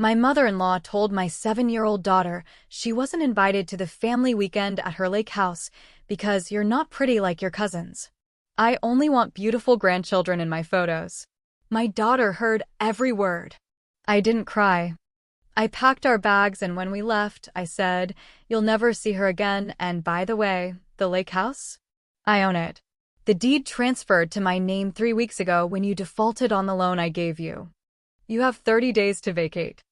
My mother-in-law told my 7-year-old daughter she wasn't invited to the family weekend at her lake house because you're not pretty like your cousins. I only want beautiful grandchildren in my photos. My daughter heard every word. I didn't cry. I packed our bags, and when we left, I said, "You'll never see her again, and by the way, the lake house? I own it. The deed transferred to my name 3 weeks ago when you defaulted on the loan I gave you. You have 30 days to vacate."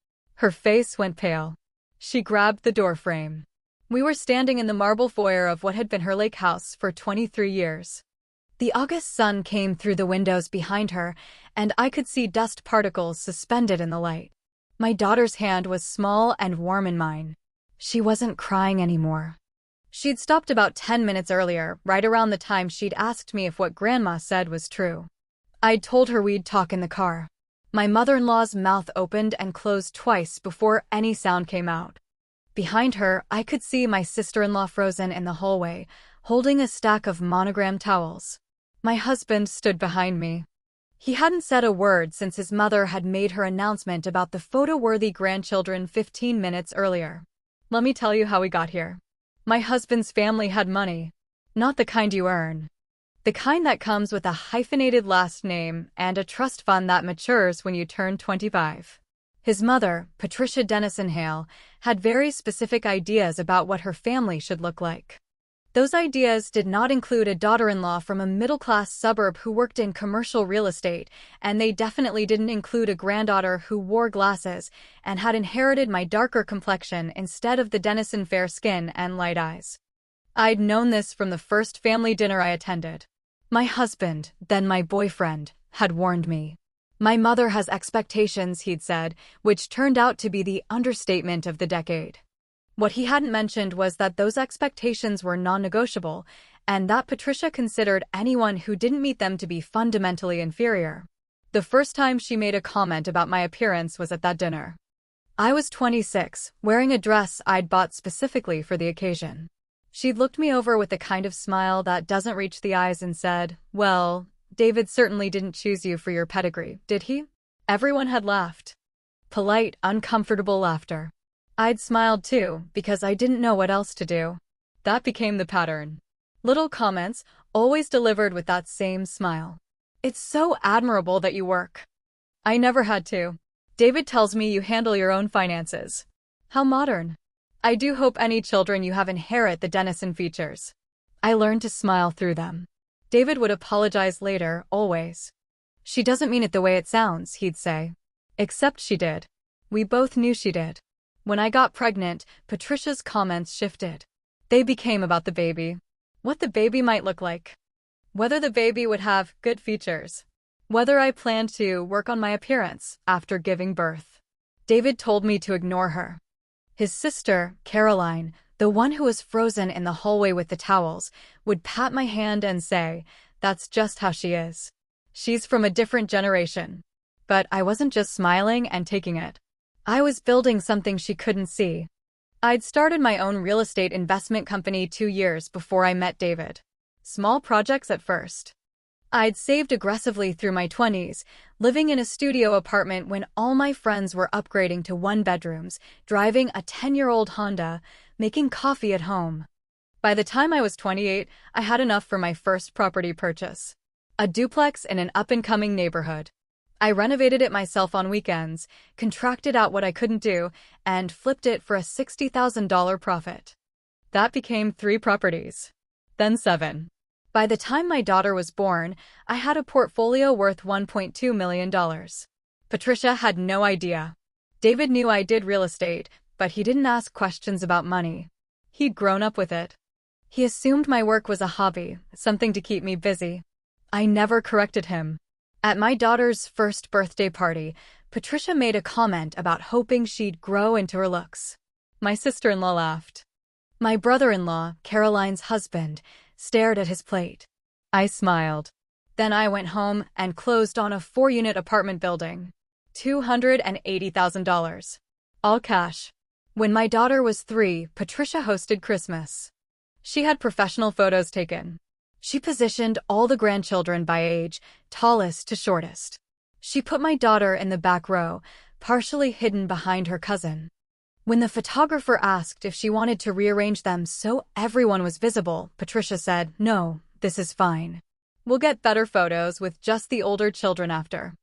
Her face went pale. She grabbed the doorframe. We were standing in the marble foyer of what had been her lake house for 23 years. The August sun came through the windows behind her, and I could see dust particles suspended in the light. My daughter's hand was small and warm in mine. She wasn't crying anymore. She'd stopped about 10 minutes earlier, right around the time she'd asked me if what Grandma said was true. I'd told her we'd talk in the car. My mother-in-law's mouth opened and closed twice before any sound came out. Behind her, I could see my sister-in-law frozen in the hallway, holding a stack of monogrammed towels. My husband stood behind me. He hadn't said a word since his mother had made her announcement about the photo-worthy grandchildren 15 minutes earlier. Let me tell you how we got here. My husband's family had money. Not the kind you earn. The kind that comes with a hyphenated last name and a trust fund that matures when you turn 25. His mother, Patricia Dennison Hale, had very specific ideas about what her family should look like. Those ideas did not include a daughter-in-law from a middle-class suburb who worked in commercial real estate, and they definitely didn't include a granddaughter who wore glasses and had inherited my darker complexion instead of the Dennison fair skin and light eyes. I'd known this from the first family dinner I attended. My husband, then my boyfriend, had warned me. My mother has expectations, he'd said, which turned out to be the understatement of the decade. What he hadn't mentioned was that those expectations were non-negotiable, and that Patricia considered anyone who didn't meet them to be fundamentally inferior. The first time she made a comment about my appearance was at that dinner. I was 26, wearing a dress I'd bought specifically for the occasion. She'd looked me over with the kind of smile that doesn't reach the eyes and said, "Well, David certainly didn't choose you for your pedigree, did he?" Everyone had laughed. Polite, uncomfortable laughter. I'd smiled too, because I didn't know what else to do. That became the pattern. Little comments, always delivered with that same smile. "It's so admirable that you work." I never had to. "David tells me you handle your own finances." How modern. "I do hope any children you have inherit the Dennison features." I learned to smile through them. David would apologize later, always. "She doesn't mean it the way it sounds," he'd say. Except she did. We both knew she did. When I got pregnant, Patricia's comments shifted. They became about the baby. What the baby might look like. Whether the baby would have good features. Whether I planned to work on my appearance after giving birth. David told me to ignore her. His sister, Caroline, the one who was frozen in the hallway with the towels, would pat my hand and say, "That's just how she is. She's from a different generation." But I wasn't just smiling and taking it. I was building something she couldn't see. I'd started my own real estate investment company 2 years before I met David. Small projects at first. I'd saved aggressively through my 20s, living in a studio apartment when all my friends were upgrading to one-bedrooms, driving a 10-year-old Honda, making coffee at home. By the time I was 28, I had enough for my first property purchase. A duplex in an up-and-coming neighborhood. I renovated it myself on weekends, contracted out what I couldn't do, and flipped it for a $60,000 profit. That became 3 properties. Then 7. By the time my daughter was born, I had a portfolio worth $1.2 million. Patricia had no idea. David knew I did real estate, but he didn't ask questions about money. He'd grown up with it. He assumed my work was a hobby, something to keep me busy. I never corrected him. At my daughter's first birthday party, Patricia made a comment about hoping she'd grow into her looks. My sister-in-law laughed. My brother-in-law, Caroline's husband, stared at his plate. I smiled. Then I went home and closed on a 4-unit apartment building. $280,000. All cash. When my daughter was 3, Patricia hosted Christmas. She had professional photos taken. She positioned all the grandchildren by age, tallest to shortest. She put my daughter in the back row, partially hidden behind her cousin. When the photographer asked if she wanted to rearrange them so everyone was visible, Patricia said, "No, this is fine. We'll get better photos with just the older children after."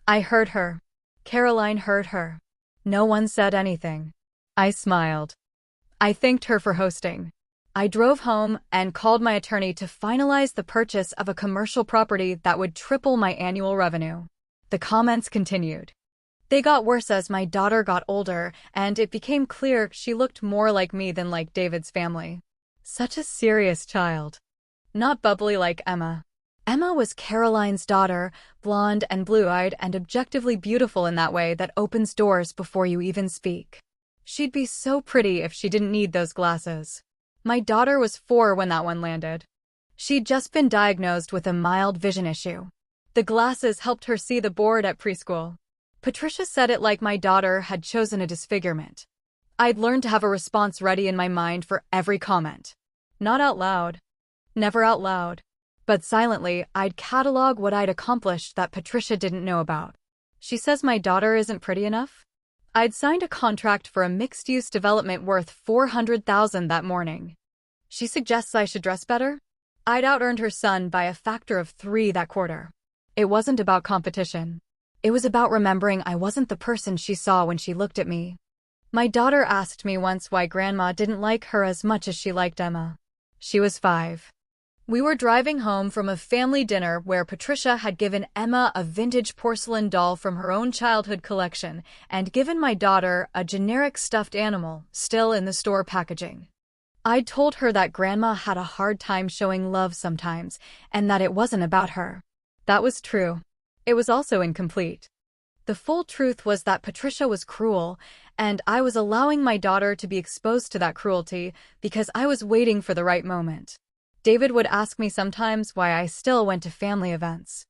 I heard her. Caroline heard her. No one said anything. I smiled. I thanked her for hosting. I drove home and called my attorney to finalize the purchase of a commercial property that would triple my annual revenue. The comments continued. They got worse as my daughter got older, and it became clear she looked more like me than like David's family. Such a serious child. Not bubbly like Emma. Emma was Caroline's daughter, blonde and blue-eyed and objectively beautiful in that way that opens doors before you even speak. She'd be so pretty if she didn't need those glasses. My daughter was 4 when that one landed. She'd just been diagnosed with a mild vision issue. The glasses helped her see the board at preschool. Patricia said it like my daughter had chosen a disfigurement. I'd learned to have a response ready in my mind for every comment. Not out loud. Never out loud. But silently, I'd catalog what I'd accomplished that Patricia didn't know about. She says my daughter isn't pretty enough? I'd signed a contract for a mixed-use development worth $400,000 that morning. She suggests I should dress better? I'd out-earned her son by a factor of 3 that quarter. It wasn't about competition. It was about remembering I wasn't the person she saw when she looked at me. My daughter asked me once why Grandma didn't like her as much as she liked Emma. She was 5. We were driving home from a family dinner where Patricia had given Emma a vintage porcelain doll from her own childhood collection and given my daughter a generic stuffed animal, still in the store packaging. I'd told her that Grandma had a hard time showing love sometimes, and that it wasn't about her. That was true. It was also incomplete. The full truth was that Patricia was cruel, and I was allowing my daughter to be exposed to that cruelty because I was waiting for the right moment. David would ask me sometimes why I still went to family events.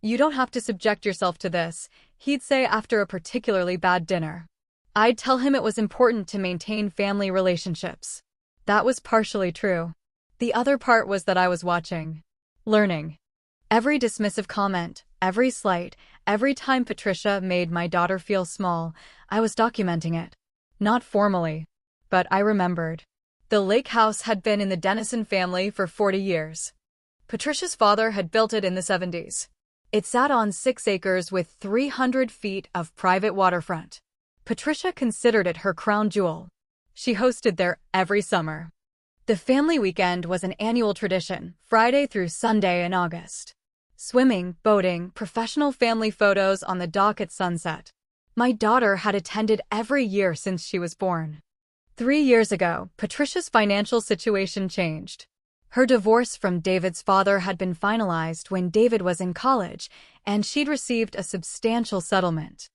"You don't have to subject yourself to this," he'd say after a particularly bad dinner. I'd tell him it was important to maintain family relationships. That was partially true. The other part was that I was watching. Learning. Every dismissive comment, every slight, every time Patricia made my daughter feel small, I was documenting it. Not formally. But I remembered. The lake house had been in the Dennison family for 40 years. Patricia's father had built it in the 70s. It sat on 6 acres with 300 feet of private waterfront. Patricia considered it her crown jewel. She hosted there every summer. The family weekend was an annual tradition, Friday through Sunday in August. Swimming, boating, professional family photos on the dock at sunset. My daughter had attended every year since she was born. 3 years ago, Patricia's financial situation changed. Her divorce from David's father had been finalized when David was in college, and she'd received a substantial settlement.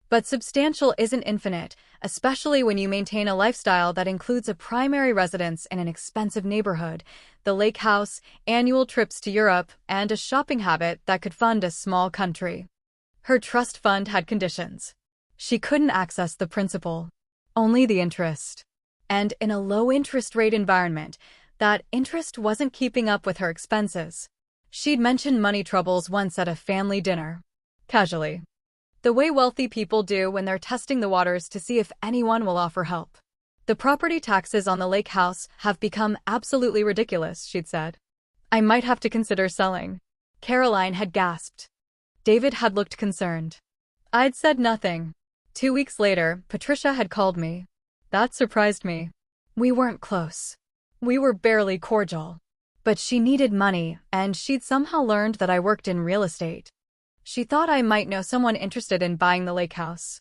But substantial isn't infinite, especially when you maintain a lifestyle that includes a primary residence in an expensive neighborhood, the lake house, annual trips to Europe, and a shopping habit that could fund a small country. Her trust fund had conditions. She couldn't access the principal, only the interest. And in a low-interest rate environment, that interest wasn't keeping up with her expenses. She'd mentioned money troubles once at a family dinner. Casually. The way wealthy people do when they're testing the waters to see if anyone will offer help. "The property taxes on the lake house have become absolutely ridiculous," she'd said. "I might have to consider selling." Caroline had gasped. David had looked concerned. I'd said nothing. 2 weeks later, Patricia had called me. That surprised me. We weren't close. We were barely cordial. But she needed money, and she'd somehow learned that I worked in real estate. She thought I might know someone interested in buying the lake house.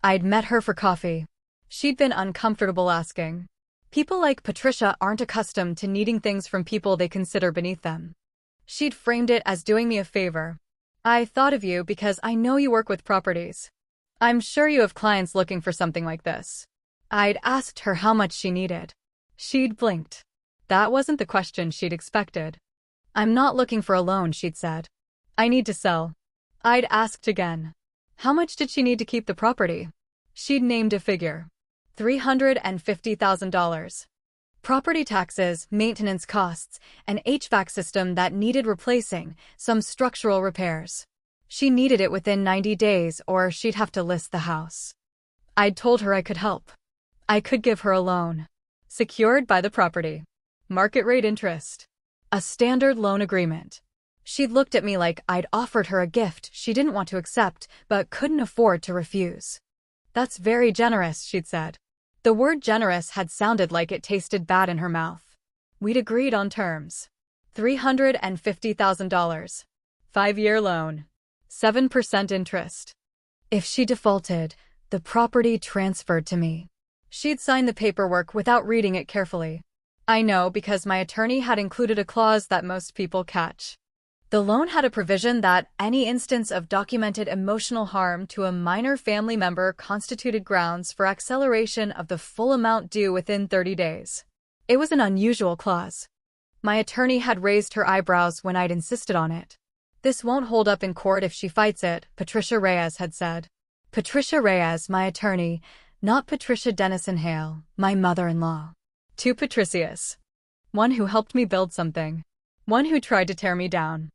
I'd met her for coffee. She'd been uncomfortable asking. People like Patricia aren't accustomed to needing things from people they consider beneath them. She'd framed it as doing me a favor. "I thought of you because I know you work with properties. I'm sure you have clients looking for something like this." I'd asked her how much she needed. She'd blinked. That wasn't the question she'd expected. "I'm not looking for a loan," she'd said. "I need to sell." I'd asked again. How much did she need to keep the property? She'd named a figure. $350,000. Property taxes, maintenance costs, an HVAC system that needed replacing, some structural repairs. She needed it within 90 days or she'd have to list the house. I'd told her I could help. I could give her a loan. Secured by the property. Market rate interest. A standard loan agreement. She'd looked at me like I'd offered her a gift she didn't want to accept but couldn't afford to refuse. "That's very generous," she'd said. The word generous had sounded like it tasted bad in her mouth. We'd agreed on terms. $350,000. 5-year loan. 7% interest. If she defaulted, the property transferred to me. She'd signed the paperwork without reading it carefully. I know because my attorney had included a clause that most people catch. The loan had a provision that any instance of documented emotional harm to a minor family member constituted grounds for acceleration of the full amount due within 30 days. It was an unusual clause. My attorney had raised her eyebrows when I'd insisted on it. "This won't hold up in court if she fights it," Patricia Reyes had said. Patricia Reyes, my attorney, not Patricia Dennison Hale, my mother-in-law. Two Patricias. One who helped me build something. One who tried to tear me down.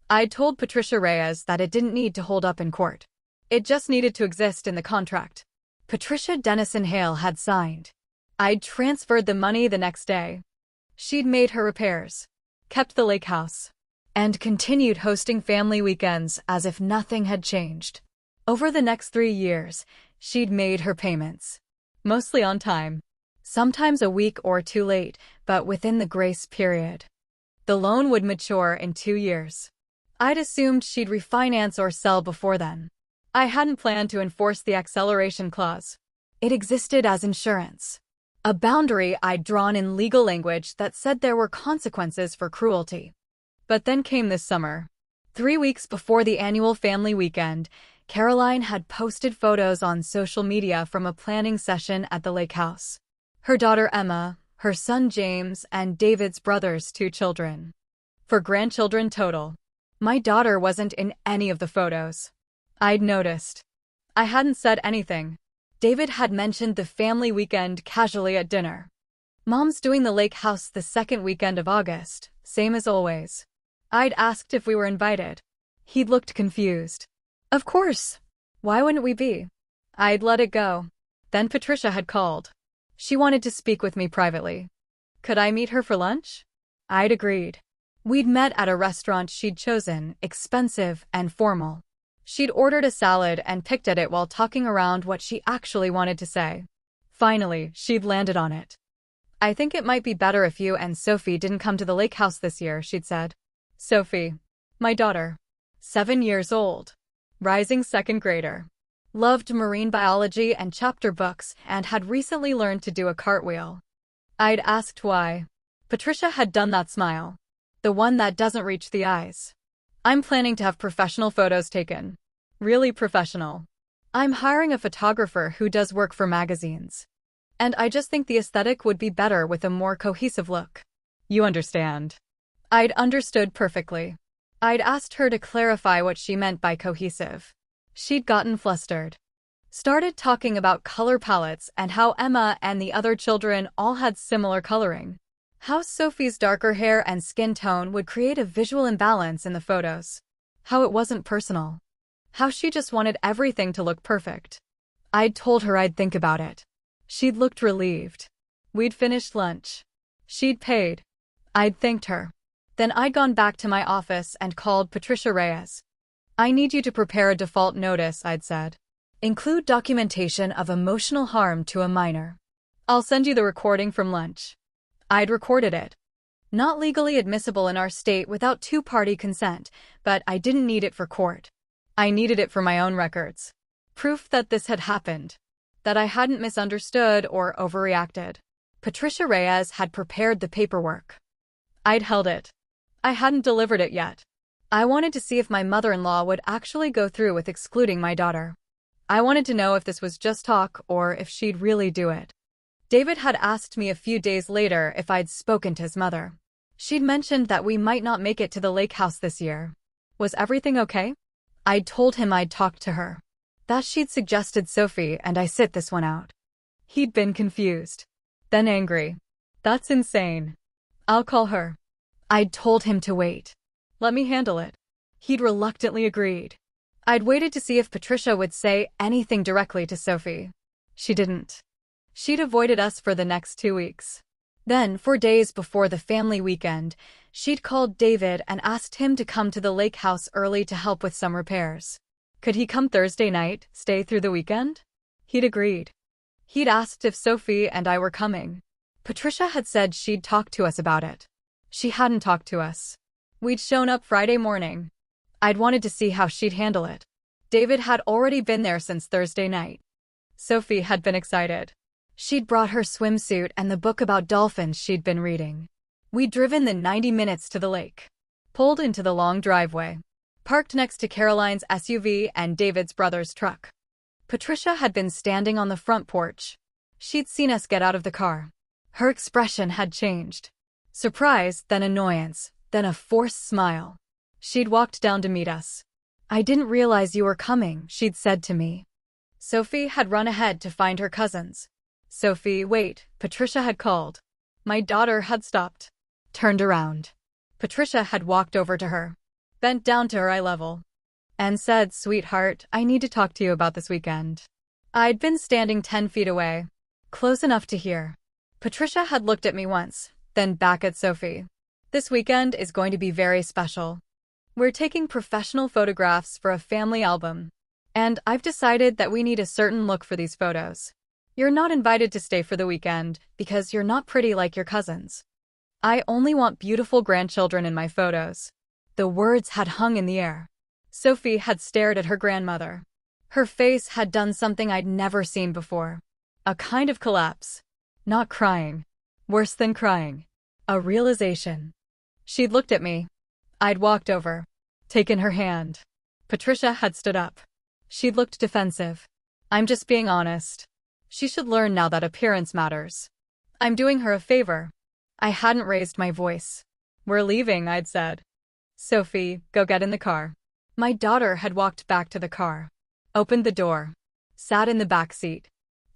I'd told Patricia Reyes that it didn't need to hold up in court. It just needed to exist in the contract. Patricia Dennison Hale had signed. I'd transferred the money the next day. She'd made her repairs, kept the lake house, and continued hosting family weekends as if nothing had changed. Over the next 3 years, she'd made her payments. Mostly on time. Sometimes a week or two late, but within the grace period. The loan would mature in 2 years. I'd assumed she'd refinance or sell before then. I hadn't planned to enforce the acceleration clause. It existed as insurance. A boundary I'd drawn in legal language that said there were consequences for cruelty. But then came this summer. 3 weeks before the annual family weekend, Caroline had posted photos on social media from a planning session at the lake house. Her daughter Emma, her son James, and David's brother's 2 children. 4 grandchildren total. My daughter wasn't in any of the photos. I'd noticed. I hadn't said anything. David had mentioned the family weekend casually at dinner. "Mom's doing the lake house the second weekend of August, same as always." I'd asked if we were invited. He'd looked confused. "Of course. Why wouldn't we be?" I'd let it go. Then Patricia had called. She wanted to speak with me privately. Could I meet her for lunch? I'd agreed. We'd met at a restaurant she'd chosen, expensive and formal. She'd ordered a salad and picked at it while talking around what she actually wanted to say. Finally, she'd landed on it. "I think it might be better if you and Sophie didn't come to the lake house this year," she'd said. Sophie. My daughter. 7 years old. Rising second grader. Loved marine biology and chapter books and had recently learned to do a cartwheel. I'd asked why. Patricia had done that smile. The one that doesn't reach the eyes. "I'm planning to have professional photos taken. Really professional. I'm hiring a photographer who does work for magazines. And I just think the aesthetic would be better with a more cohesive look." You understand. I'd understood perfectly. I'd asked her to clarify what she meant by cohesive. She'd gotten flustered. Started talking about color palettes and how Emma and the other children all had similar coloring. How Sophie's darker hair and skin tone would create a visual imbalance in the photos. How it wasn't personal. How she just wanted everything to look perfect. I'd told her I'd think about it. She'd looked relieved. We'd finished lunch. She'd paid. I'd thanked her. Then I'd gone back to my office and called Patricia Reyes. "I need you to prepare a default notice," I'd said. "Include documentation of emotional harm to a minor. I'll send you the recording from lunch." I'd recorded it. Not legally admissible in our state without 2-party consent, but I didn't need it for court. I needed it for my own records. Proof that this had happened. That I hadn't misunderstood or overreacted. Patricia Reyes had prepared the paperwork. I'd held it. I hadn't delivered it yet. I wanted to see if my mother-in-law would actually go through with excluding my daughter. I wanted to know if this was just talk or if she'd really do it. David had asked me a few days later if I'd spoken to his mother. She'd mentioned that we might not make it to the lake house this year. Was everything okay? I'd told him I'd talked to her. That she'd suggested Sophie and I sit this one out. He'd been confused. Then angry. "That's insane. I'll call her." I'd told him to wait. Let me handle it. He'd reluctantly agreed. I'd waited to see if Patricia would say anything directly to Sophie. She didn't. She'd avoided us for the next 2 weeks. Then, 4 days before the family weekend, she'd called David and asked him to come to the lake house early to help with some repairs. Could he come Thursday night, stay through the weekend? He'd agreed. He'd asked if Sophie and I were coming. Patricia had said she'd talk to us about it. She hadn't talked to us. We'd shown up Friday morning. I'd wanted to see how she'd handle it. David had already been there since Thursday night. Sophie had been excited. She'd brought her swimsuit and the book about dolphins she'd been reading. We'd driven the 90 minutes to the lake, pulled into the long driveway, parked next to Caroline's SUV and David's brother's truck. Patricia had been standing on the front porch. She'd seen us get out of the car. Her expression had changed. Surprise, then annoyance, then a forced smile. She'd walked down to meet us. "I didn't realize you were coming," she'd said to me. Sophie had run ahead to find her cousins. "Sophie, wait," Patricia had called. My daughter had stopped, turned around. Patricia had walked over to her, bent down to her eye level, and said, "Sweetheart, I need to talk to you about this weekend." I'd been standing 10 feet away, close enough to hear. Patricia had looked at me once, then back at Sophie. "This weekend is going to be very special. We're taking professional photographs for a family album, and I've decided that we need a certain look for these photos. You're not invited to stay for the weekend because you're not pretty like your cousins. I only want beautiful grandchildren in my photos." The words had hung in the air. Sophie had stared at her grandmother. Her face had done something I'd never seen before. A kind of collapse. Not crying. Worse than crying. A realization. She'd looked at me. I'd walked over, taken her hand. Patricia had stood up. She'd looked defensive. "I'm just being honest. She should learn now that appearance matters. I'm doing her a favor." I hadn't raised my voice. "We're leaving," I'd said. "Sophie, go get in the car." My daughter had walked back to the car, opened the door, sat in the back seat.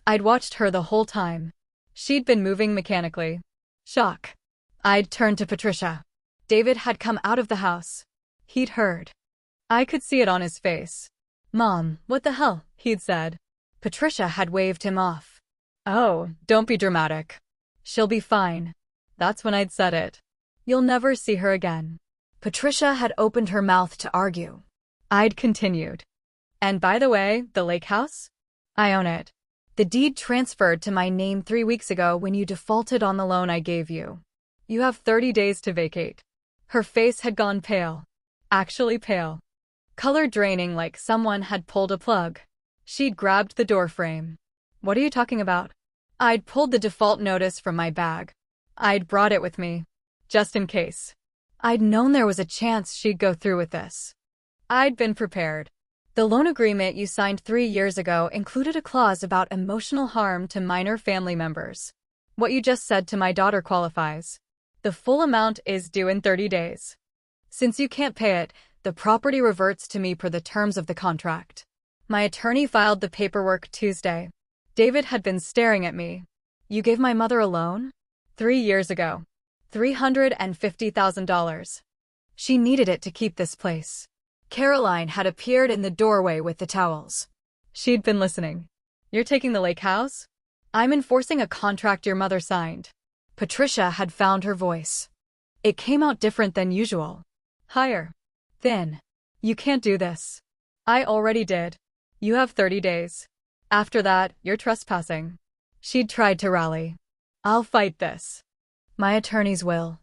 I'd watched her the whole time. She'd been moving mechanically. Shock. I'd turned to Patricia. David had come out of the house. He'd heard. I could see it on his face. "Mom, what the hell?" he'd said. Patricia had waved him off. "Oh, don't be dramatic. She'll be fine." That's when I'd said it. "You'll never see her again." Patricia had opened her mouth to argue. I'd continued. "And by the way, the lake house? I own it. The deed transferred to my name 3 weeks ago when you defaulted on the loan I gave you. You have 30 days to vacate." Her face had gone pale. Actually pale. Color draining like someone had pulled a plug. She'd grabbed the door frame. "What are you talking about?" I'd pulled the default notice from my bag. I'd brought it with me, just in case. I'd known there was a chance she'd go through with this. I'd been prepared. "The loan agreement you signed 3 years ago included a clause about emotional harm to minor family members. What you just said to my daughter qualifies. The full amount is due in 30 days. Since you can't pay it, the property reverts to me per the terms of the contract." My attorney filed the paperwork Tuesday. David had been staring at me. "You gave my mother a loan?" 3 years ago. $350,000. She needed it to keep this place. Caroline had appeared in the doorway with the towels. She'd been listening. "You're taking the lake house?" "I'm enforcing a contract your mother signed." Patricia had found her voice. It came out different than usual. Higher. Thin. "You can't do this." "I already did. You have 30 days. After that, you're trespassing." She'd tried to rally. "I'll fight this. My attorneys will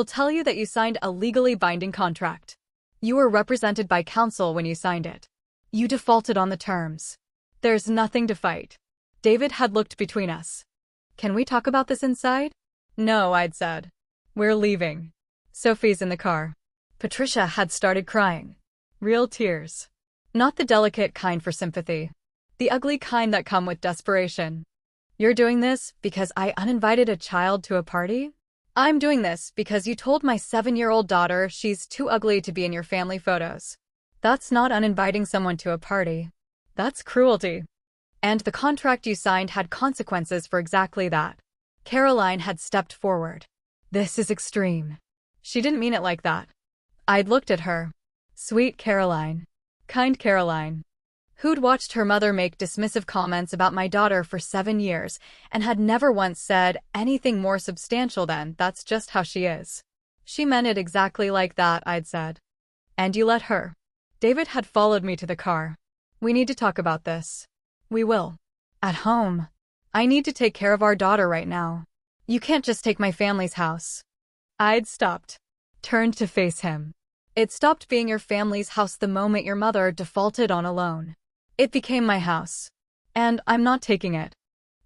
tell you that you signed a legally binding contract. You were represented by counsel when you signed it. You defaulted on the terms. There's nothing to fight." David had looked between us. "Can we talk about this inside?" "No," I'd said. "We're leaving." Sophie's in the car. Patricia had started crying. Real tears. Not the delicate kind for sympathy. The ugly kind that come with desperation. "You're doing this because I uninvited a child to a party? I'm doing this because you told my 7-year-old daughter she's too ugly to be in your family photos. That's not uninviting someone to a party. That's cruelty. And the contract you signed had consequences for exactly that." Caroline had stepped forward. "This is extreme." She didn't mean it like that. I'd looked at her. Sweet Caroline. Kind Caroline, who'd watched her mother make dismissive comments about my daughter for 7 years and had never once said anything more substantial than, "That's just how she is." She meant it exactly like that, I'd said. And you let her. David had followed me to the car. We need to talk about this. We will. At home. I need to take care of our daughter right now. You can't just take my family's house. I'd stopped. Turned to face him. It stopped being your family's house the moment your mother defaulted on a loan. It became my house. And I'm not taking it.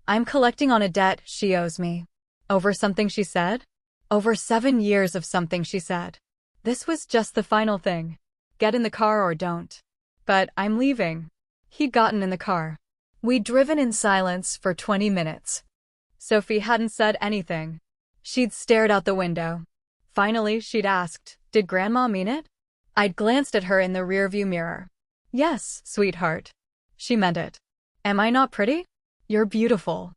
I'm collecting on a debt she owes me. Over something she said? Over 7 years of something she said. This was just the final thing. Get in the car or don't. But I'm leaving. He'd gotten in the car. We'd driven in silence for 20 minutes. Sophie hadn't said anything. She'd stared out the window. Finally, she'd asked, "Did Grandma mean it?" I'd glanced at her in the rearview mirror. "Yes, sweetheart. She meant it." "Am I not pretty?" "You're beautiful."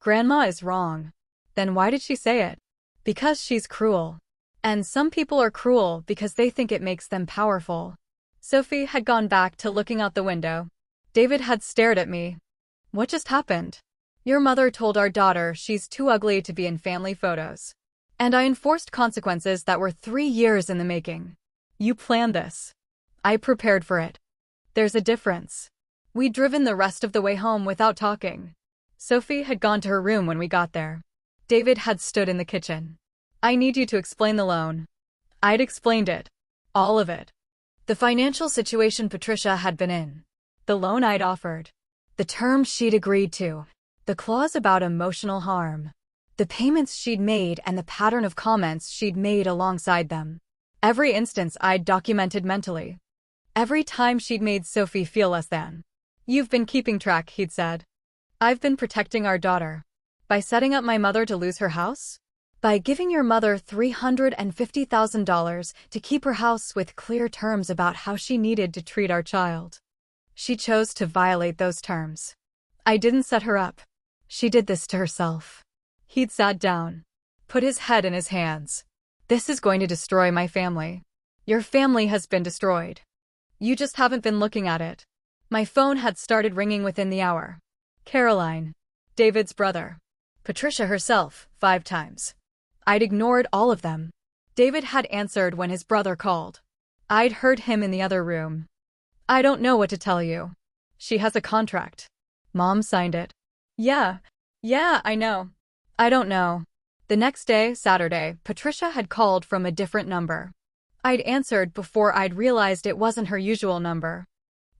"Grandma is wrong." "Then why did she say it?" "Because she's cruel. And some people are cruel because they think it makes them powerful." Sophie had gone back to looking out the window. David had stared at me. "What just happened?" "Your mother told our daughter she's too ugly to be in family photos. And I enforced consequences that were 3 years in the making. You planned this. I prepared for it. There's a difference." We'd driven the rest of the way home without talking. Sophie had gone to her room when we got there. David had stood in the kitchen. "I need you to explain the loan." I'd explained it. All of it. The financial situation Patricia had been in. The loan I'd offered. The terms she'd agreed to. The clause about emotional harm. The payments she'd made and the pattern of comments she'd made alongside them. Every instance I'd documented mentally. Every time she'd made Sophie feel less than. "You've been keeping track," he'd said. "I've been protecting our daughter. By setting up my mother to lose her house? By giving your mother $350,000 to keep her house with clear terms about how she needed to treat our child. She chose to violate those terms. I didn't set her up. She did this to herself." He'd sat down. Put his head in his hands. "This is going to destroy my family. Your family has been destroyed. You just haven't been looking at it." My phone had started ringing within the hour. Caroline. David's brother. Patricia herself, 5 times. I'd ignored all of them. David had answered when his brother called. I'd heard him in the other room. "I don't know what to tell you. She has a contract. Mom signed it." Yeah, I know. "I don't know." The next day, Saturday, Patricia had called from a different number. I'd answered before I'd realized it wasn't her usual number.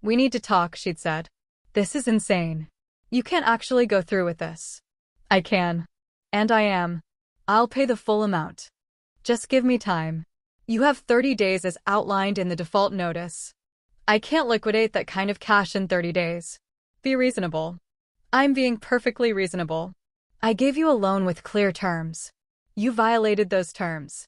"We need to talk," she'd said. "This is insane. You can't actually go through with this." "I can. And I am. I'll pay the full amount. Just give me time. You have 30 days as outlined in the default notice. I can't liquidate that kind of cash in 30 days. Be reasonable." "I'm being perfectly reasonable. I gave you a loan with clear terms. You violated those terms.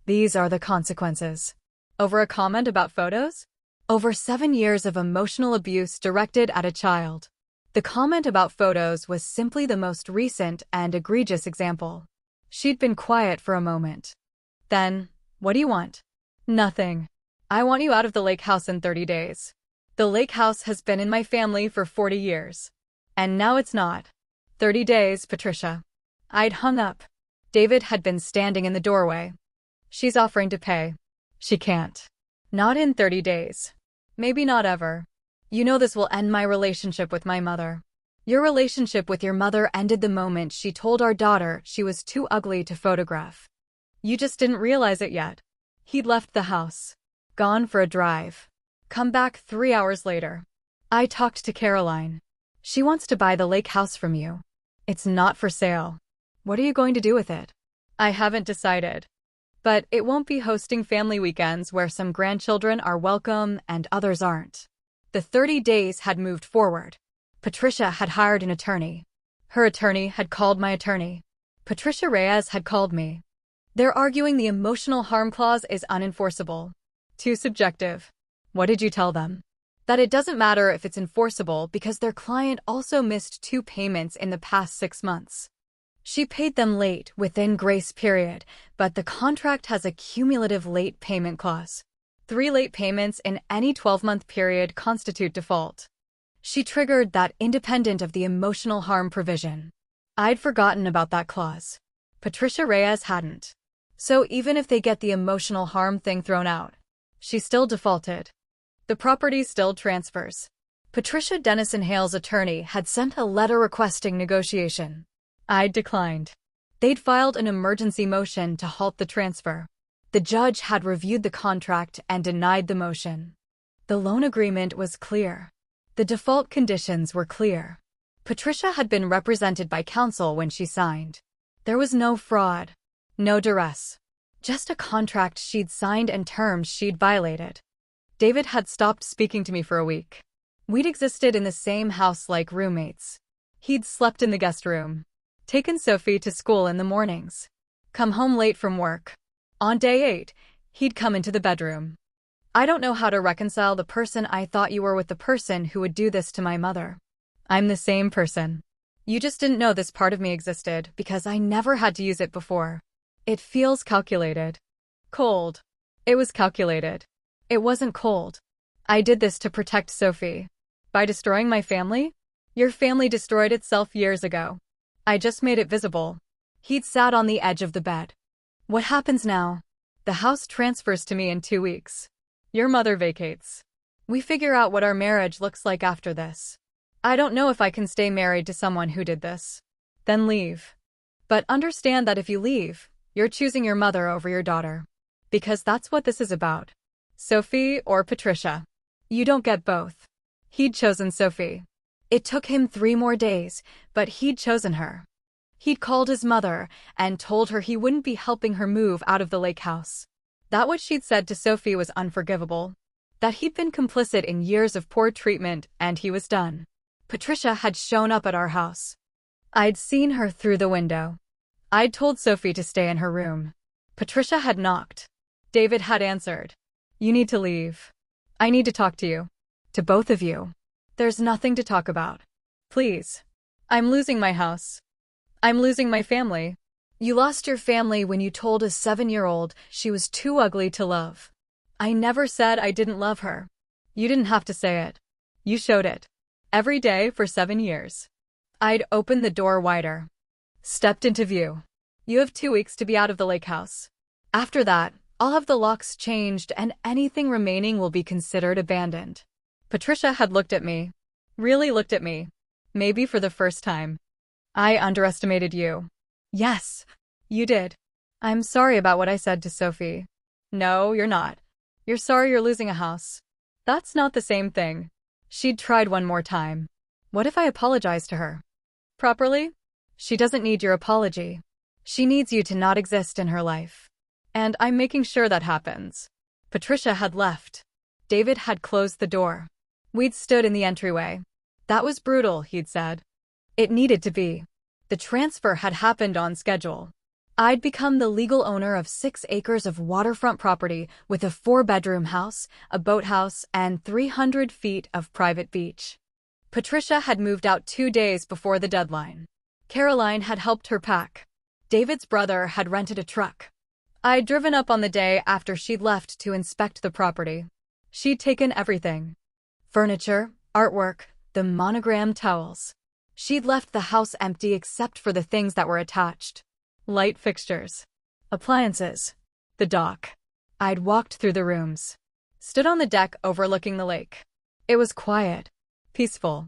These are the consequences." Over a comment about photos? Over 7 years of emotional abuse directed at a child. The comment about photos was simply the most recent and egregious example. She'd been quiet for a moment. Then, "What do you want?" "Nothing. I want you out of the lake house in 30 days. The lake house has been in my family for 40 years. And now it's not. 30 days, Patricia." I'd hung up. David had been standing in the doorway. "She's offering to pay." "She can't. Not in 30 days. Maybe not ever. You know this will end my relationship with my mother. Your relationship with your mother ended the moment she told our daughter she was too ugly to photograph. You just didn't realize it yet." He'd left the house. Gone for a drive. Come back 3 hours later. "I talked to Caroline. She wants to buy the lake house from you. It's not for sale. What are you going to do with it?" "I haven't decided. But it won't be hosting family weekends where some grandchildren are welcome and others aren't." The 30 days had moved forward. Patricia had hired an attorney. Her attorney had called my attorney. Patricia Reyes had called me. They're arguing the emotional harm clause is unenforceable. Too subjective. What did you tell them? That it doesn't matter if it's enforceable because their client also missed 2 payments in the past 6 months. She paid them late within grace period, but the contract has a cumulative late payment clause. 3 late payments in any 12-month period constitute default. She triggered that independent of the emotional harm provision. I'd forgotten about that clause. Patricia Reyes hadn't. So even if they get the emotional harm thing thrown out, she still defaulted. The property still transfers. Patricia Dennison Hale's attorney had sent a letter requesting negotiation. I'd declined. They'd filed an emergency motion to halt the transfer. The judge had reviewed the contract and denied the motion. The loan agreement was clear. The default conditions were clear. Patricia had been represented by counsel when she signed. There was no fraud, no duress. Just a contract she'd signed and terms she'd violated. David had stopped speaking to me for a week. We'd existed in the same house like roommates. He'd slept in the guest room, taken Sophie to school in the mornings, come home late from work. On day 8, he'd come into the bedroom. I don't know how to reconcile the person I thought you were with the person who would do this to my mother. I'm the same person. You just didn't know this part of me existed because I never had to use it before. It feels calculated. Cold. It was calculated. It wasn't cold. I did this to protect Sophie. By destroying my family? Your family destroyed itself years ago. I just made it visible. He'd sat on the edge of the bed. What happens now? The house transfers to me in 2 weeks. Your mother vacates. We figure out what our marriage looks like after this. I don't know if I can stay married to someone who did this. Then leave. But understand that if you leave, you're choosing your mother over your daughter. Because that's what this is about. Sophie or Patricia. You don't get both. He'd chosen Sophie. It took him 3 more days, but he'd chosen her. He'd called his mother and told her he wouldn't be helping her move out of the lake house. That what she'd said to Sophie was unforgivable. That he'd been complicit in years of poor treatment and he was done. Patricia had shown up at our house. I'd seen her through the window. I'd told Sophie to stay in her room. Patricia had knocked. David had answered. You need to leave. I need to talk to you. To both of you. There's nothing to talk about. Please. I'm losing my house. I'm losing my family. You lost your family when you told a 7-year-old she was too ugly to love. I never said I didn't love her. You didn't have to say it. You showed it. Every day for 7 years. I'd opened the door wider. Stepped into view. You have 2 weeks to be out of the lake house. After that, I'll have the locks changed and anything remaining will be considered abandoned. Patricia had looked at me. Really looked at me. Maybe for the first time. I underestimated you. Yes, you did. I'm sorry about what I said to Sophie. No, you're not. You're sorry you're losing a house. That's not the same thing. She'd tried one more time. What if I apologize to her? Properly? She doesn't need your apology. She needs you to not exist in her life. And I'm making sure that happens. Patricia had left. David had closed the door. We'd stood in the entryway. That was brutal, he'd said. It needed to be. The transfer had happened on schedule. I'd become the legal owner of 6 acres of waterfront property with a 4-bedroom house, a boathouse, and 300 feet of private beach. Patricia had moved out 2 days before the deadline. Caroline had helped her pack. David's brother had rented a truck. I'd driven up on the day after she'd left to inspect the property. She'd taken everything. Furniture, artwork, the monogram towels. She'd left the house empty except for the things that were attached. Light fixtures. Appliances. The dock. I'd walked through the rooms. Stood on the deck overlooking the lake. It was quiet. Peaceful.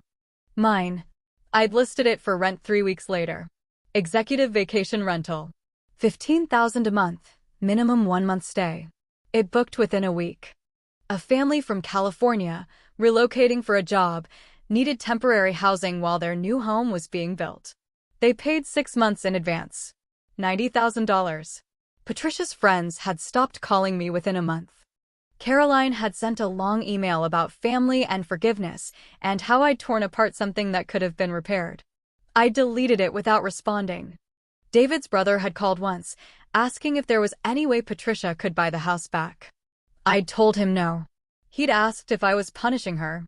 Mine. I'd listed it for rent 3 weeks later. Executive vacation rental. $15,000 a month, minimum 1-month stay. It booked within a week. A family from California, relocating for a job, needed temporary housing while their new home was being built. They paid 6 months in advance. $90,000. Patricia's friends had stopped calling me within a month. Caroline had sent a long email about family and forgiveness and how I'd torn apart something that could have been repaired. I deleted it without responding. David's brother had called once, asking if there was any way Patricia could buy the house back. I'd told him no. He'd asked if I was punishing her.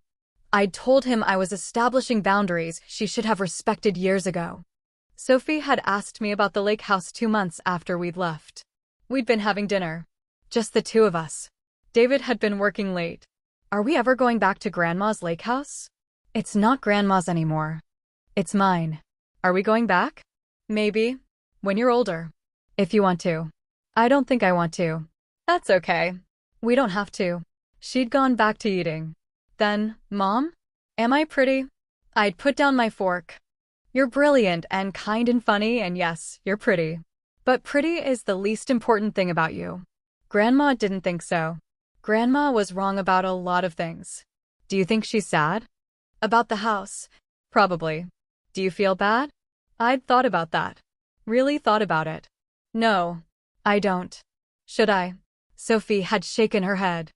I'd told him I was establishing boundaries she should have respected years ago. Sophie had asked me about the lake house 2 months after we'd left. We'd been having dinner. Just the 2 of us. David had been working late. Are we ever going back to Grandma's lake house? It's not Grandma's anymore. It's mine. Are we going back? Maybe. When you're older. If you want to. I don't think I want to. That's okay. We don't have to. She'd gone back to eating. Then, Mom? Am I pretty? I'd put down my fork. You're brilliant and kind and funny, and yes, you're pretty. But pretty is the least important thing about you. Grandma didn't think so. Grandma was wrong about a lot of things. Do you think she's sad? About the house? Probably. Do you feel bad? I'd thought about that. Really thought about it. No, I don't. Should I? Sophie had shaken her head.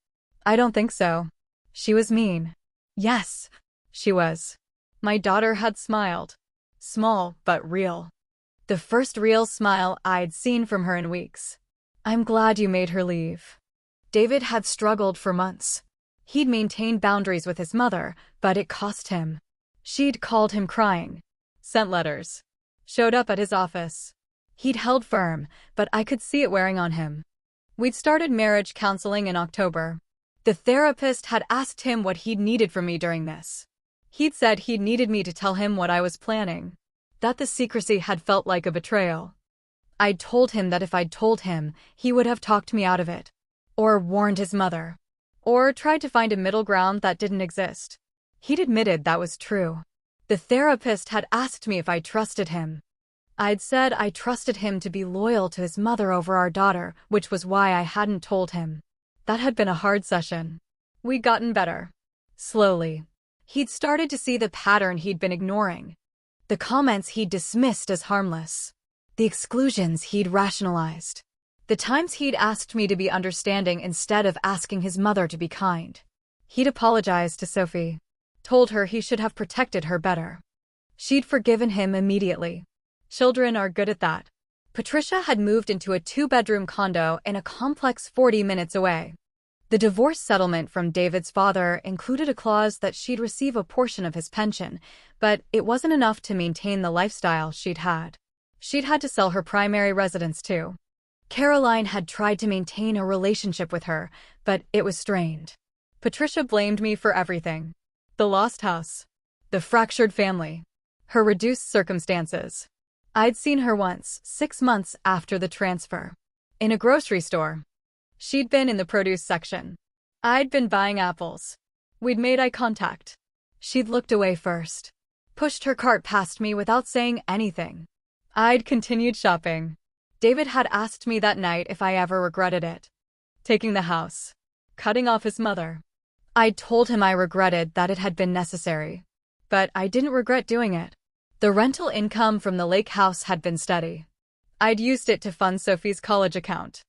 I don't think so. She was mean. Yes, she was. My daughter had smiled. Small, but real. The first real smile I'd seen from her in weeks. I'm glad you made her leave. David had struggled for months. He'd maintained boundaries with his mother, but it cost him. She'd called him crying. Sent letters. Showed up at his office. He'd held firm, but I could see it wearing on him. We'd started marriage counseling in October. The therapist had asked him what he'd needed from me during this. He'd said he'd needed me to tell him what I was planning. That the secrecy had felt like a betrayal. I'd told him that if I'd told him, he would have talked me out of it. Or warned his mother. Or tried to find a middle ground that didn't exist. He'd admitted that was true. The therapist had asked me if I trusted him. I'd said I trusted him to be loyal to his mother over our daughter, which was why I hadn't told him. That had been a hard session. We'd gotten better. Slowly. He'd started to see the pattern he'd been ignoring. The comments he'd dismissed as harmless. The exclusions he'd rationalized. The times he'd asked me to be understanding instead of asking his mother to be kind. He'd apologized to Sophie. Told her he should have protected her better. She'd forgiven him immediately. Children are good at that. Patricia had moved into a 2-bedroom condo in a complex 40 minutes away. The divorce settlement from David's father included a clause that she'd receive a portion of his pension, but it wasn't enough to maintain the lifestyle she'd had. She'd had to sell her primary residence too. Caroline had tried to maintain a relationship with her, but it was strained. Patricia blamed me for everything. The lost house. The fractured family. Her reduced circumstances. I'd seen her once, 6 months after the transfer. In a grocery store. She'd been in the produce section. I'd been buying apples. We'd made eye contact. She'd looked away first. Pushed her cart past me without saying anything. I'd continued shopping. David had asked me that night if I ever regretted it. Taking the house. Cutting off his mother. I'd told him I regretted that it had been necessary. But I didn't regret doing it. The rental income from the lake house had been steady. I'd used it to fund Sophie's college account.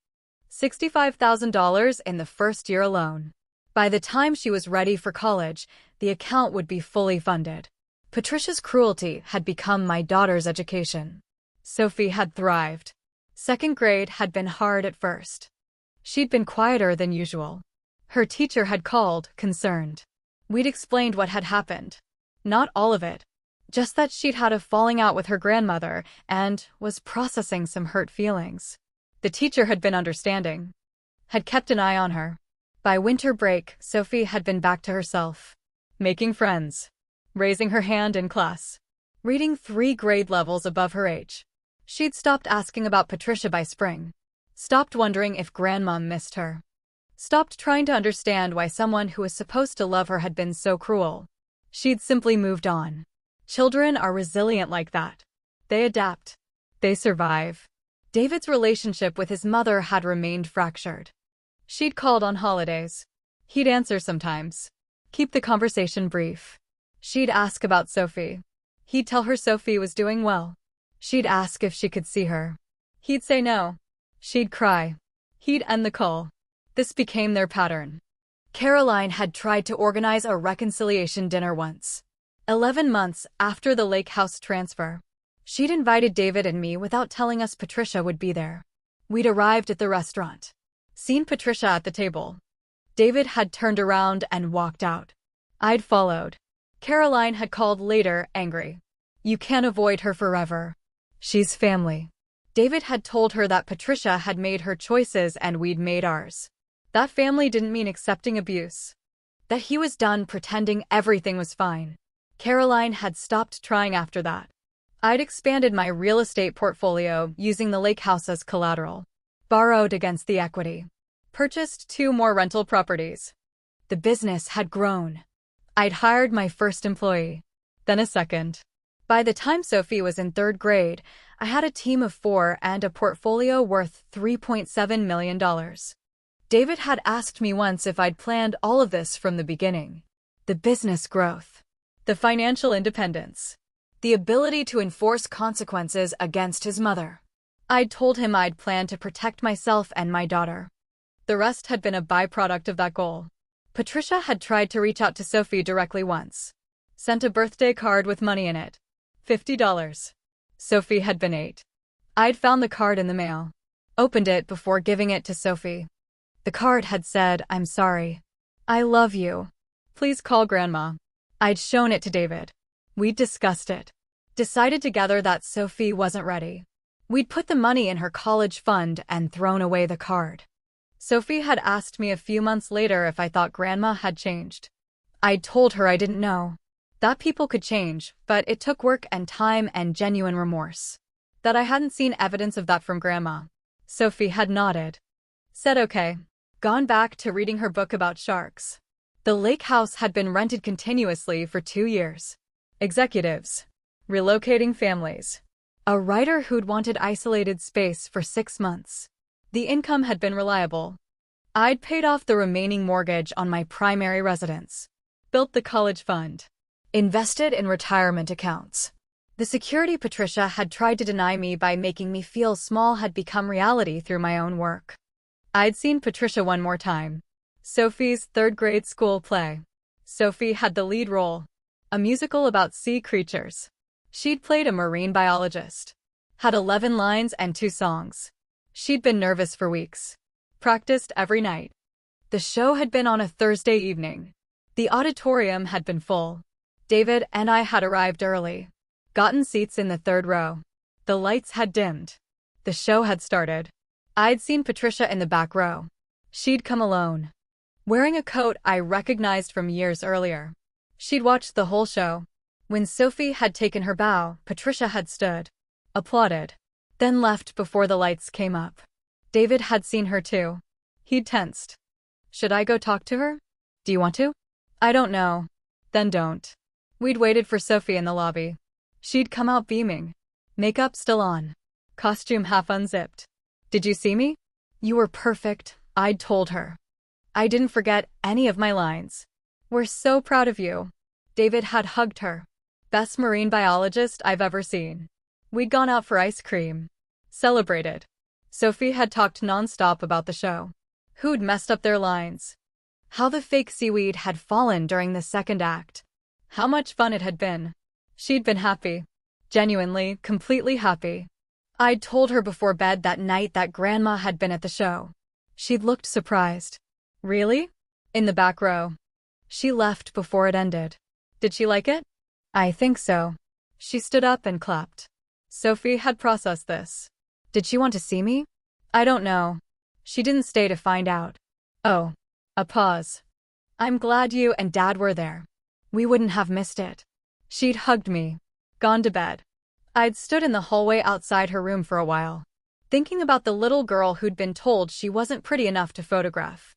$65,000 in the first year alone. By the time she was ready for college, the account would be fully funded. Patricia's cruelty had become my daughter's education. Sophie had thrived. 2nd grade had been hard at first. She'd been quieter than usual. Her teacher had called, concerned. We'd explained what had happened. Not all of it. Just that she'd had a falling out with her grandmother and was processing some hurt feelings. The teacher had been understanding. Had kept an eye on her. By winter break, Sophie had been back to herself. Making friends. Raising her hand in class. Reading 3 grade levels above her age. She'd stopped asking about Patricia by spring. Stopped wondering if Grandma missed her. Stopped trying to understand why someone who was supposed to love her had been so cruel. She'd simply moved on. Children are resilient like that. They adapt. They survive. David's relationship with his mother had remained fractured. She'd called on holidays. He'd answer sometimes. Keep the conversation brief. She'd ask about Sophie. He'd tell her Sophie was doing well. She'd ask if she could see her. He'd say no. She'd cry. He'd end the call. This became their pattern. Caroline had tried to organize a reconciliation dinner once. 11 months after the lake house transfer. She'd invited David and me without telling us Patricia would be there. We'd arrived at the restaurant. Seen Patricia at the table. David had turned around and walked out. I'd followed. Caroline had called later, angry. You can't avoid her forever. She's family. David had told her that Patricia had made her choices and we'd made ours. That family didn't mean accepting abuse. That he was done pretending everything was fine. Caroline had stopped trying after that. I'd expanded my real estate portfolio using the lake house as collateral. Borrowed against the equity. Purchased 2 more rental properties. The business had grown. I'd hired my first employee. Then a second. By the time Sophie was in 3rd grade, I had a team of 4 and a portfolio worth $3.7 million. David had asked me once if I'd planned all of this from the beginning. The business growth. The financial independence. The ability to enforce consequences against his mother. I'd told him I'd planned to protect myself and my daughter. The rest had been a byproduct of that goal. Patricia had tried to reach out to Sophie directly once. Sent a birthday card with money in it. $50. Sophie had been 8. I'd found the card in the mail. Opened it before giving it to Sophie. The card had said, "I'm sorry. I love you. Please call Grandma." I'd shown it to David. We'd discussed it. Decided together that Sophie wasn't ready. We'd put the money in her college fund and thrown away the card. Sophie had asked me a few months later if I thought Grandma had changed. I'd told her I didn't know. That people could change, but it took work and time and genuine remorse. That I hadn't seen evidence of that from Grandma. Sophie had nodded. Said okay. Gone back to reading her book about sharks. The lake house had been rented continuously for 2 years. Executives. Relocating families. A writer who'd wanted isolated space for 6 months. The income had been reliable. I'd paid off the remaining mortgage on my primary residence. Built the college fund. Invested in retirement accounts. The security Patricia had tried to deny me by making me feel small had become reality through my own work. I'd seen Patricia one more time. Sophie's 3rd grade school play. Sophie had the lead role. A musical about sea creatures. She'd played a marine biologist. Had 11 lines and 2 songs. She'd been nervous for weeks. Practiced every night. The show had been on a Thursday evening. The auditorium had been full. David and I had arrived early. Gotten seats in the 3rd row. The lights had dimmed. The show had started. I'd seen Patricia in the back row. She'd come alone. Wearing a coat I recognized from years earlier. She'd watched the whole show. When Sophie had taken her bow, Patricia had stood. Applauded. Then left before the lights came up. David had seen her too. He'd tensed. Should I go talk to her? Do you want to? I don't know. Then don't. We'd waited for Sophie in the lobby. She'd come out beaming. Makeup still on. Costume half unzipped. Did you see me? You were perfect, I'd told her. I didn't forget any of my lines. We're so proud of you. David had hugged her. Best marine biologist I've ever seen. We'd gone out for ice cream. Celebrated. Sophie had talked nonstop about the show. Who'd messed up their lines. How the fake seaweed had fallen during the 2nd act. How much fun it had been. She'd been happy. Genuinely, completely happy. I'd told her before bed that night that Grandma had been at the show. She'd looked surprised. Really? In the back row. She left before it ended. Did she like it? I think so. She stood up and clapped. Sophie had processed this. Did she want to see me? I don't know. She didn't stay to find out. Oh. A pause. I'm glad you and Dad were there. We wouldn't have missed it. She'd hugged me. Gone to bed. I'd stood in the hallway outside her room for a while, thinking about the little girl who'd been told she wasn't pretty enough to photograph.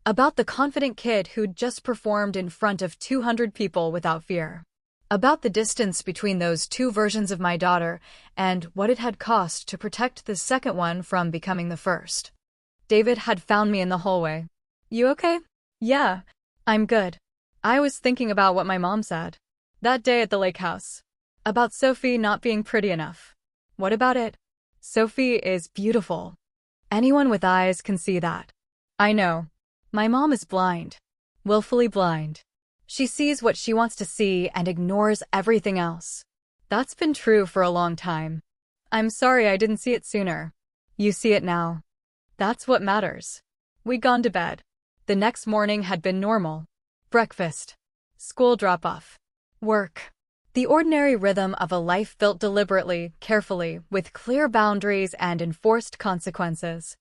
About the confident kid who'd just performed in front of 200 people without fear. About the distance between those 2 versions of my daughter and what it had cost to protect the second one from becoming the first. David had found me in the hallway. You okay? Yeah, I'm good. I was thinking about what my mom said. That day at the lake house. About Sophie not being pretty enough. What about it? Sophie is beautiful. Anyone with eyes can see that. I know. My mom is blind. Willfully blind. She sees what she wants to see and ignores everything else. That's been true for a long time. I'm sorry I didn't see it sooner. You see it now. That's what matters. We'd gone to bed. The next morning had been normal. Breakfast. School drop-off. Work. The ordinary rhythm of a life built deliberately, carefully, with clear boundaries and enforced consequences.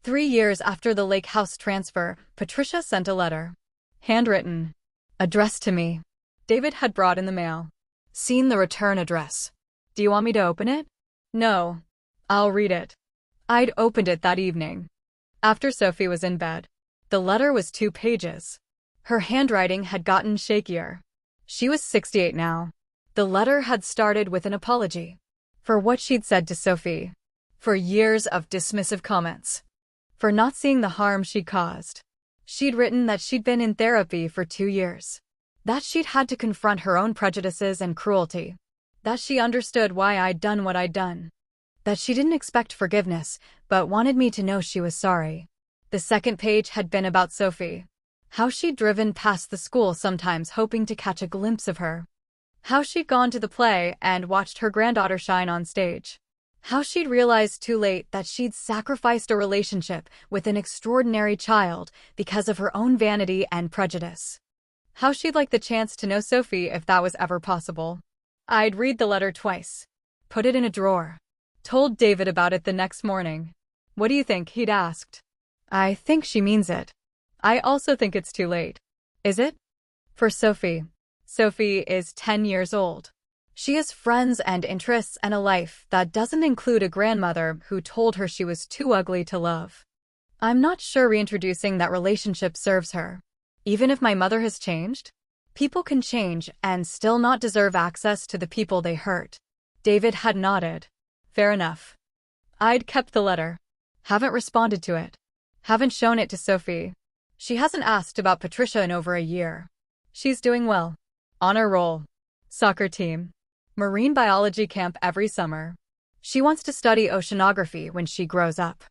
3 years after the lake house transfer, Patricia sent a letter. Handwritten. Addressed to me. David had brought in the mail. Seen the return address. Do you want me to open it? No. I'll read it. I'd opened it that evening, after Sophie was in bed. The letter was 2 pages. Her handwriting had gotten shakier. She was 68 now. The letter had started with an apology for what she'd said to Sophie, for years of dismissive comments, for not seeing the harm she'd caused. She'd written that she'd been in therapy for 2 years, that she'd had to confront her own prejudices and cruelty, that she understood why I'd done what I'd done, that she didn't expect forgiveness, but wanted me to know she was sorry. The second page had been about Sophie, how she'd driven past the school sometimes hoping to catch a glimpse of her, how she'd gone to the play and watched her granddaughter shine on stage, how she'd realized too late that she'd sacrificed a relationship with an extraordinary child because of her own vanity and prejudice, how she'd like the chance to know Sophie if that was ever possible. I'd read the letter twice, put it in a drawer, told David about it the next morning. What do you think? He'd asked. I think she means it. I also think it's too late. Is it? For Sophie. Sophie is 10 years old. She has friends and interests and a life that doesn't include a grandmother who told her she was too ugly to love. I'm not sure reintroducing that relationship serves her. Even if my mother has changed, people can change and still not deserve access to the people they hurt. David had nodded. Fair enough. I'd kept the letter. Haven't responded to it. Haven't shown it to Sophie. She hasn't asked about Patricia in over a year. She's doing well. Honor roll. Soccer team. Marine biology camp every summer. She wants to study oceanography when she grows up.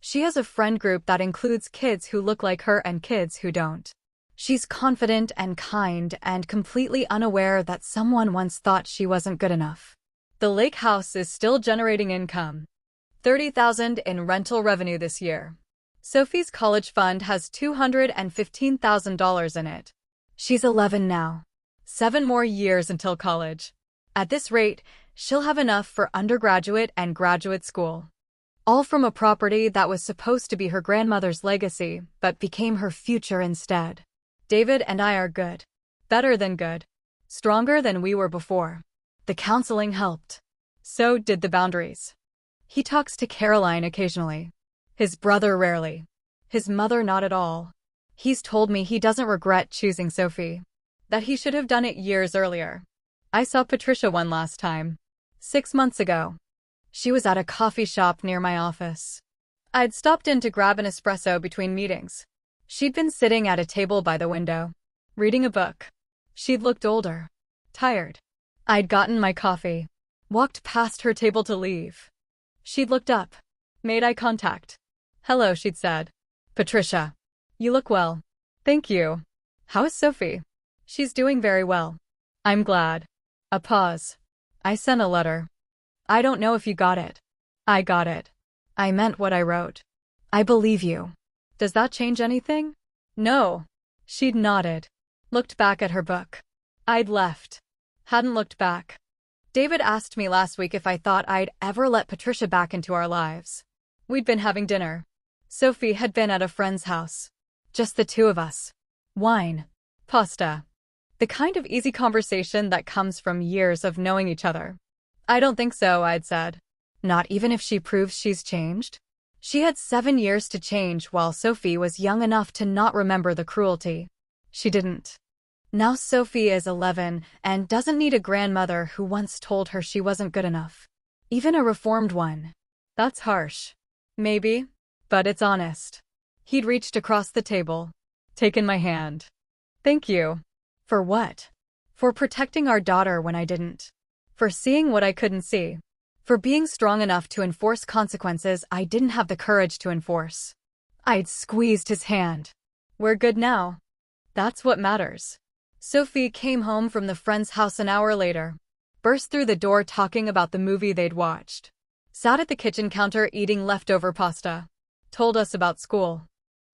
She has a friend group that includes kids who look like her and kids who don't. She's confident and kind and completely unaware that someone once thought she wasn't good enough. The lake house is still generating income. $30,000 in rental revenue this year. Sophie's college fund has $215,000 in it. She's 11 now. 7 more years until college. At this rate, she'll have enough for undergraduate and graduate school. All from a property that was supposed to be her grandmother's legacy, but became her future instead. David and I are good. Better than good. Stronger than we were before. The counseling helped. So did the boundaries. He talks to Caroline occasionally. His brother rarely. His mother not at all. He's told me he doesn't regret choosing Sophie. That he should have done it years earlier. I saw Patricia one last time. 6 months ago. She was at a coffee shop near my office. I'd stopped in to grab an espresso between meetings. She'd been sitting at a table by the window, reading a book. She'd looked older. Tired. I'd gotten my coffee. Walked past her table to leave. She'd looked up. Made eye contact. Hello, she'd said. Patricia. You look well. Thank you. How is Sophie? She's doing very well. I'm glad. A pause. I sent a letter. I don't know if you got it. I got it. I meant what I wrote. I believe you. Does that change anything? No. She'd nodded. Looked back at her book. I'd left. Hadn't looked back. David asked me last week if I thought I'd ever let Patricia back into our lives. We'd been having dinner. Sophie had been at a friend's house. Just the two of us. Wine. Pasta. The kind of easy conversation that comes from years of knowing each other. I don't think so, I'd said. Not even if she proves she's changed? She had 7 years to change while Sophie was young enough to not remember the cruelty. She didn't. Now Sophie is 11 and doesn't need a grandmother who once told her she wasn't good enough. Even a reformed one. That's harsh. Maybe, but it's honest. He'd reached across the table. Taken my hand. Thank you. For what? For protecting our daughter when I didn't. For seeing what I couldn't see. For being strong enough to enforce consequences I didn't have the courage to enforce. I'd squeezed his hand. We're good now. That's what matters. Sophie came home from the friend's house an hour later. Burst through the door talking about the movie they'd watched. Sat at the kitchen counter eating leftover pasta. Told us about school.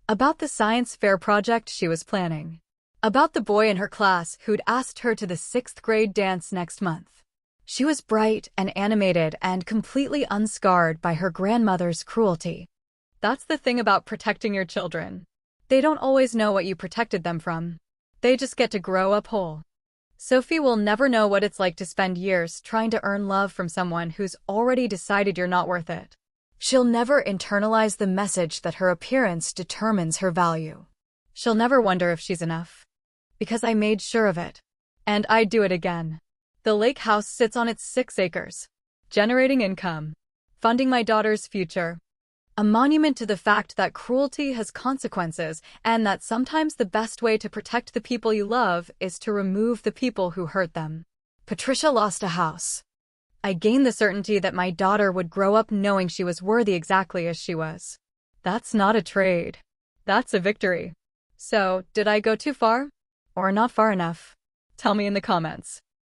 About the science fair project she was planning. About the boy in her class who'd asked her to the 6th grade dance next month. She was bright and animated and completely unscarred by her grandmother's cruelty. That's the thing about protecting your children. They don't always know what you protected them from. They just get to grow up whole. Sophie will never know what it's like to spend years trying to earn love from someone who's already decided you're not worth it. She'll never internalize the message that her appearance determines her value. She'll never wonder if she's enough. Because I made sure of it. And I'd do it again. The lake house sits on its 6 acres, generating income, funding my daughter's future. A monument to the fact that cruelty has consequences and that sometimes the best way to protect the people you love is to remove the people who hurt them. Patricia lost a house. I gained the certainty that my daughter would grow up knowing she was worthy exactly as she was. That's not a trade. That's a victory. So, did I go too far? Or not far enough? Tell me in the comments.